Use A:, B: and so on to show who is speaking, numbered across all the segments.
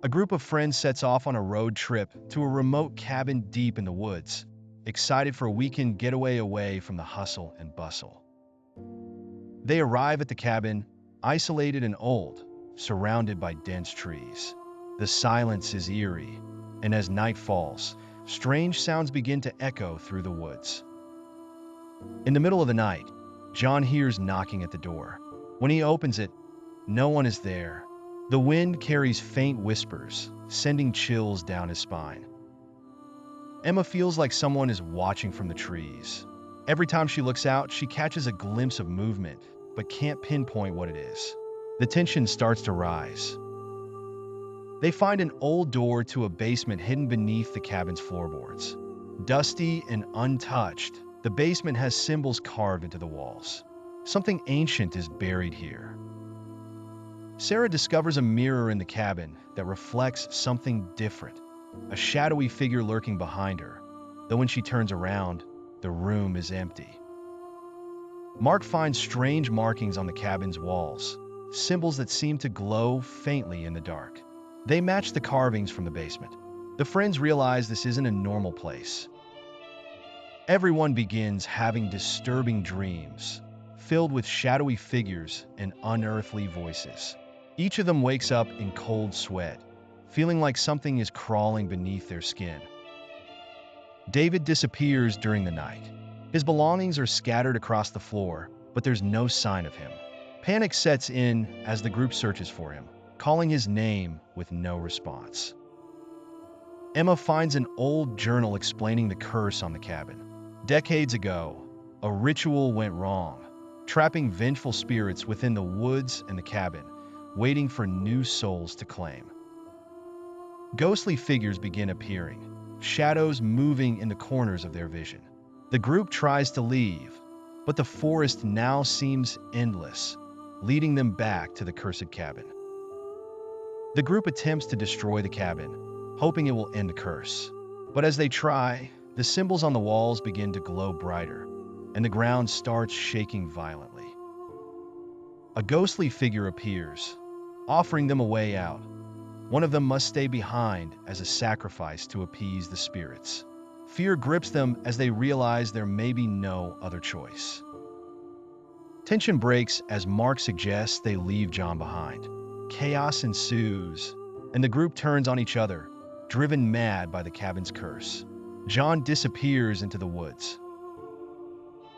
A: A group of friends sets off on a road trip to a remote cabin deep in the woods, excited for a weekend getaway away from the hustle and bustle. They arrive at the cabin, isolated and old, surrounded by dense trees. The silence is eerie, and as night falls, strange sounds begin to echo through the woods. In the middle of the night, John hears knocking at the door. When he opens it, no one is there. The wind carries faint whispers, sending chills down his spine. Emma feels like someone is watching from the trees. Every time she looks out, she catches a glimpse of movement, but can't pinpoint what it is. The tension starts to rise. They find an old door to a basement hidden beneath the cabin's floorboards. Dusty and untouched, the basement has symbols carved into the walls. Something ancient is buried here. Sarah discovers a mirror in the cabin that reflects something different, a shadowy figure lurking behind her, though when she turns around, the room is empty. Mark finds strange markings on the cabin's walls, symbols that seem to glow faintly in the dark. They match the carvings from the basement. The friends realize this isn't a normal place. Everyone begins having disturbing dreams, filled with shadowy figures and unearthly voices. Each of them wakes up in cold sweat, feeling like something is crawling beneath their skin. David disappears during the night. His belongings are scattered across the floor, but there's no sign of him. Panic sets in as the group searches for him, calling his name with no response. Emma finds an old journal explaining the curse on the cabin. Decades ago, a ritual went wrong, trapping vengeful spirits within the woods and the cabin, waiting for new souls to claim. Ghostly figures begin appearing, shadows moving in the corners of their vision. The group tries to leave, but the forest now seems endless, leading them back to the cursed cabin. The group attempts to destroy the cabin, hoping it will end the curse. But as they try, the symbols on the walls begin to glow brighter, and the ground starts shaking violently. A ghostly figure appears, offering them a way out. One of them must stay behind as a sacrifice to appease the spirits. Fear grips them as they realize there may be no other choice. Tension breaks as Mark suggests they leave John behind. Chaos ensues, and the group turns on each other, driven mad by the cabin's curse. John disappears into the woods.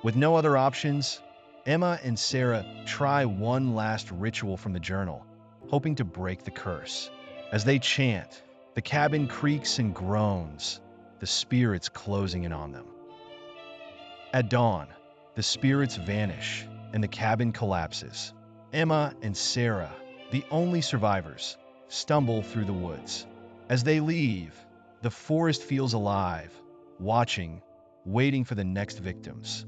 A: With no other options, Emma and Sarah try one last ritual from the journal, hoping to break the curse. As they chant, the cabin creaks and groans, the spirits closing in on them. At dawn, the spirits vanish and the cabin collapses. Emma and Sarah, the only survivors, stumble through the woods. As they leave, the forest feels alive, watching, waiting for the next victims.